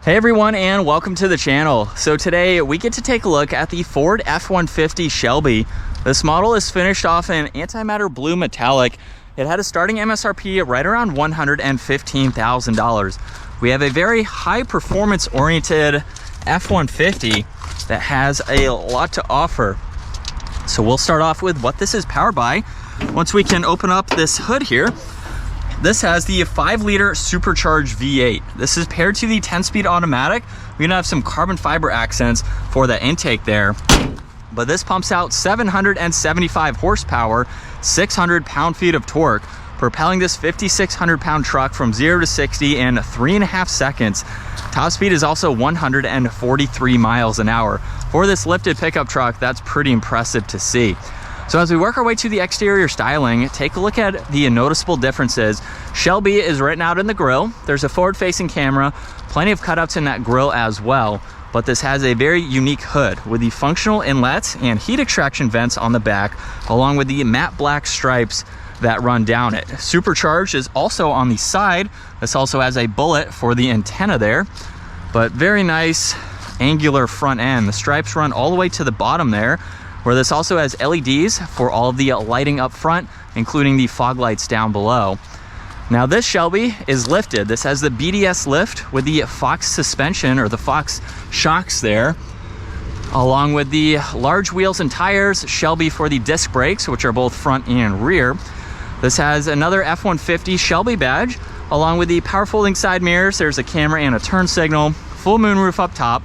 Hey everyone, and welcome to the channel. So today we get to take a look at the Ford F150 Shelby. This model is finished off in antimatter blue metallic. It had a starting MSRP right around $115,000. We have a very high performance oriented F150 that has a lot to offer. So we'll start off with what this is powered by. Once we can open up this hood here, this has the 5-liter supercharged V8. This is paired to the 10-speed automatic. We're gonna have some carbon fiber accents for the intake there. But this pumps out 775 horsepower, 600 pound-feet of torque, propelling this 5,600-pound truck from 0 to 60 in 3.5 seconds. Top speed is also 143 miles an hour. For this lifted pickup truck, that's pretty impressive to see. So as we work our way to the exterior styling, take a look at the noticeable differences. Shelby is written out in the grille. There's a forward-facing camera, plenty of cutouts in that grille as well, but this has a very unique hood with the functional inlets and heat extraction vents on the back, along with the matte black stripes that run down it. Supercharged is also on the side. This also has a bullet for the antenna there, but very nice angular front end. The stripes run all the way to the bottom there, where this also has LEDs for all of the lighting up front, including the fog lights down below. Now this Shelby is lifted. This has the BDS lift with the Fox suspension, or the Fox shocks there, along with the large wheels and tires, Shelby for the disc brakes, which are both front and rear. This has another F150 Shelby badge, along with the power folding side mirrors. There's a camera and a turn signal, full moonroof up top.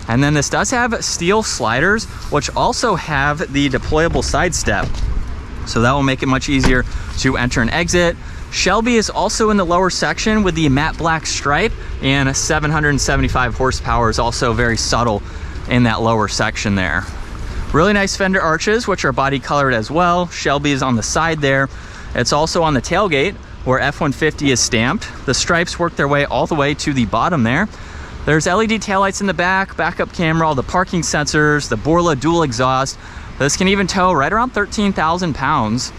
And then this does have steel sliders, which also have the deployable side step. So that will make it much easier to enter and exit. Shelby is also in the lower section with the matte black stripe, and 775 horsepower is also very subtle in that lower section there. Really nice fender arches, which are body colored as well. Shelby is on the side there. It's also on the tailgate where F150 is stamped. The stripes work their way all the way to the bottom there. There's LED taillights in the back, backup camera, all the parking sensors, the Borla dual exhaust. This can even tow right around 13,000 pounds.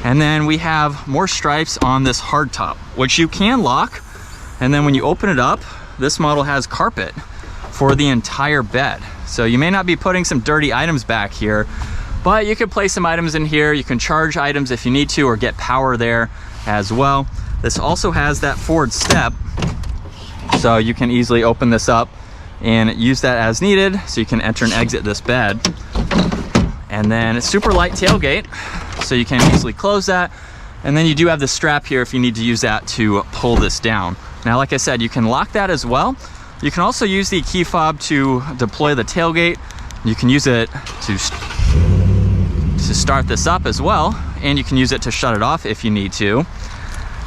And then we have more stripes on this hardtop, which you can lock. And then when you open it up, this model has carpet for the entire bed. So you may not be putting some dirty items back here, but you can place some items in here. You can charge items if you need to, or get power there as well. This also has that forward step, so you can easily open this up and use that as needed, so you can enter and exit this bed. And then it's super light tailgate, so you can easily close that. And then you do have the strap here if you need to use that to pull this down. Now, like I said, you can lock that as well. You can also use the key fob to deploy the tailgate. You can use it to start this up as well, and you can use it to shut it off if you need to.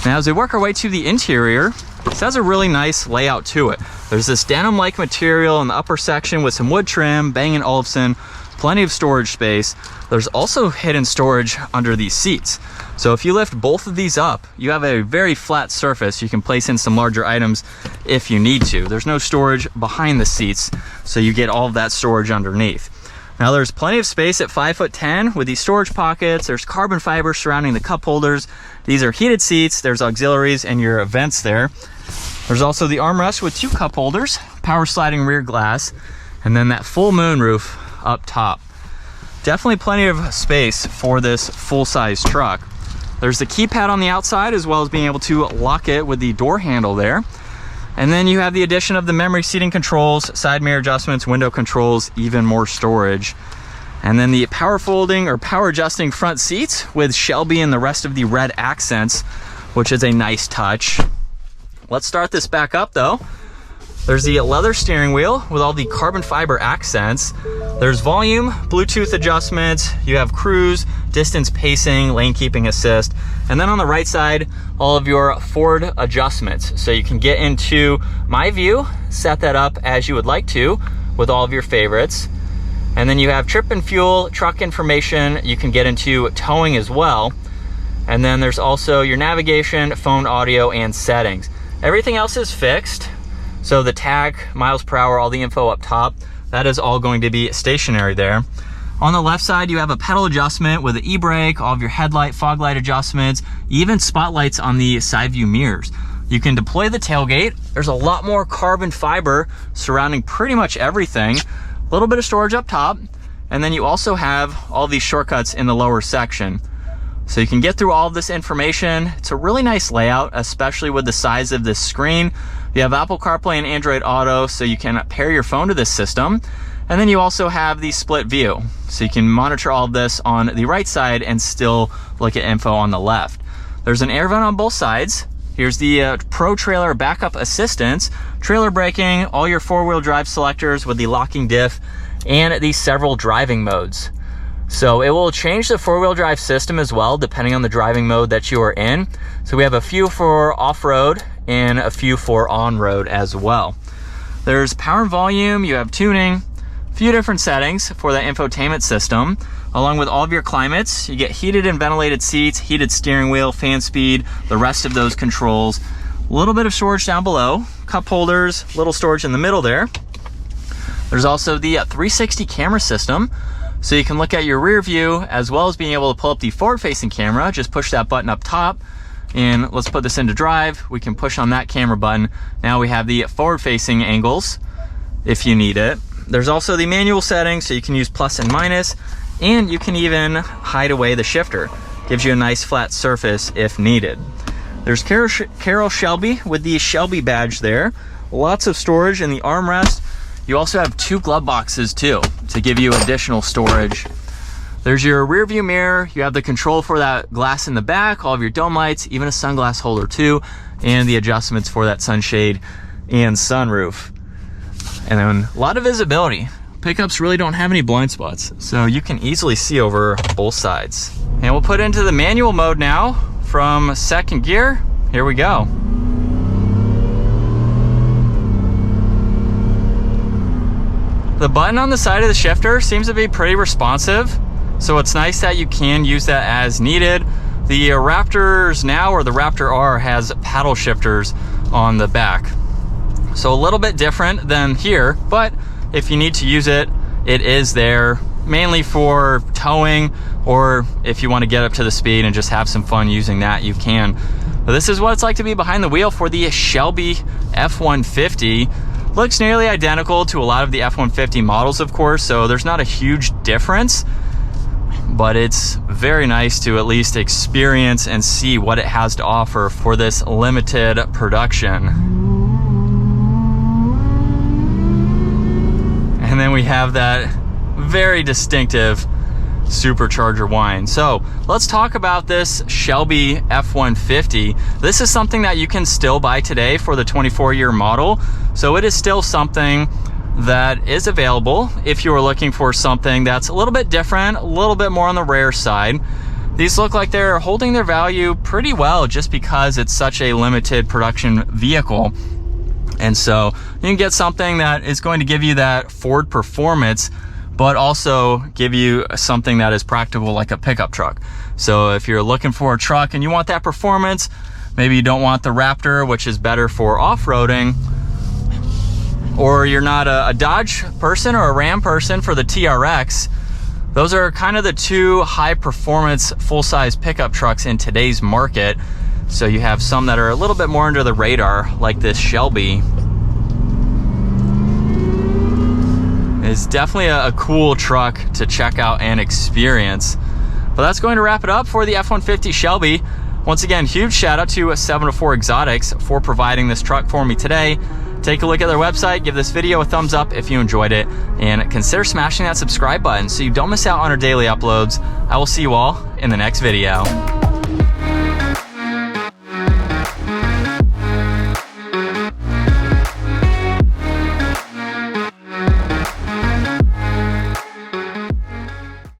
Now, as we work our way to the interior, this has a really nice layout to it. There's this denim-like material in the upper section with some wood trim, Bang & Olufsen, plenty of storage space. There's also hidden storage under these seats. So if you lift both of these up, you have a very flat surface. You can place in some larger items if you need to. There's no storage behind the seats, so you get all of that storage underneath. Now there's plenty of space at 5'10" with these storage pockets. There's carbon fiber surrounding the cup holders. These are heated seats. There's auxiliaries and your vents there. There's also the armrest with 2 cup holders, power sliding rear glass, and then that full moonroof up top. Definitely plenty of space for this full-size truck. There's the keypad on the outside, as well as being able to lock it with the door handle there. And then you have the addition of the memory seating controls, side mirror adjustments, window controls, even more storage. And then the power folding or power adjusting front seats with Shelby and the rest of the red accents, which is a nice touch. Let's start this back up though. There's the leather steering wheel with all the carbon fiber accents. There's volume, Bluetooth adjustments, you have cruise, distance pacing, lane keeping assist, and then on the right side, all of your Ford adjustments. So you can get into My View, set that up as you would like to with all of your favorites. And then you have trip and fuel, truck information, you can get into towing as well. And then there's also your navigation, phone audio, and settings. Everything else is fixed. So the tag, miles per hour, all the info up top, that is all going to be stationary there. On the left side, you have a pedal adjustment with an e-brake, all of your headlight, fog light adjustments, even spotlights on the side view mirrors. You can deploy the tailgate. There's a lot more carbon fiber surrounding pretty much everything. A little bit of storage up top. And then you also have all these shortcuts in the lower section. So you can get through all of this information. It's a really nice layout, especially with the size of this screen. You have Apple CarPlay and Android Auto, so you can pair your phone to this system. And then you also have the split view. So you can monitor all of this on the right side and still look at info on the left. There's an air vent on both sides. Here's the Pro Trailer Backup Assistance, trailer braking, all your four-wheel drive selectors with the locking diff, and the several driving modes. So it will change the four-wheel drive system as well, depending on the driving mode that you are in. So we have a few for off-road and a few for on-road as well. There's power and volume, you have tuning, a few different settings for the infotainment system. Along with all of your climates, you get heated and ventilated seats, heated steering wheel, fan speed, the rest of those controls. A little bit of storage down below, cup holders, little storage in the middle there. There's also the 360 camera system, so you can look at your rear view as well as being able to pull up the forward-facing camera. Just push that button up top, and let's put this into drive. We can push on that camera button. Now we have the forward-facing angles if you need it. There's also the manual settings, so you can use plus and minus, and you can even hide away the shifter. Gives you a nice flat surface if needed. There's Carroll Shelby with the Shelby badge there. Lots of storage in the armrest. You also have two glove boxes too to give you additional storage. There's your rear view mirror. You have the control for that glass in the back, all of your dome lights, even a sunglass holder too, and the adjustments for that sunshade and sunroof. And then a lot of visibility. Pickups really don't have any blind spots, so you can easily see over both sides. And we'll put into the manual mode now from second gear. Here we go. The button on the side of the shifter seems to be pretty responsive, so it's nice that you can use that as needed. The Raptors now, or the Raptor R, has paddle shifters on the back. So a little bit different than here, but if you need to use it, it is there, mainly for towing, or if you want to get up to the speed and just have some fun using that, you can. But this is what it's like to be behind the wheel for the Shelby F150. Looks nearly identical to a lot of the F150 models, of course, so there's not a huge difference, but it's very nice to at least experience and see what it has to offer for this limited production. And then we have that very distinctive supercharger whine. So let's talk about this Shelby F150. This is something that you can still buy today for the 24-year model. So it is still something that is available if you are looking for something that's a little bit different, a little bit more on the rare side. These look like they're holding their value pretty well just because it's such a limited production vehicle. And so you can get something that is going to give you that Ford performance, but also give you something that is practical like a pickup truck. So if you're looking for a truck and you want that performance, maybe you don't want the Raptor, which is better for off-roading, or you're not a Dodge person or a Ram person for the TRX, those are kind of the two high-performance full-size pickup trucks in today's market. So you have some that are a little bit more under the radar, like this Shelby. It's definitely a cool truck to check out and experience. But that's going to wrap it up for the F-150 Shelby. Once again, huge shout out to 704 Exotics for providing this truck for me today. Take a look at their website, give this video a thumbs up if you enjoyed it, and consider smashing that subscribe button so you don't miss out on our daily uploads. I will see you all in the next video.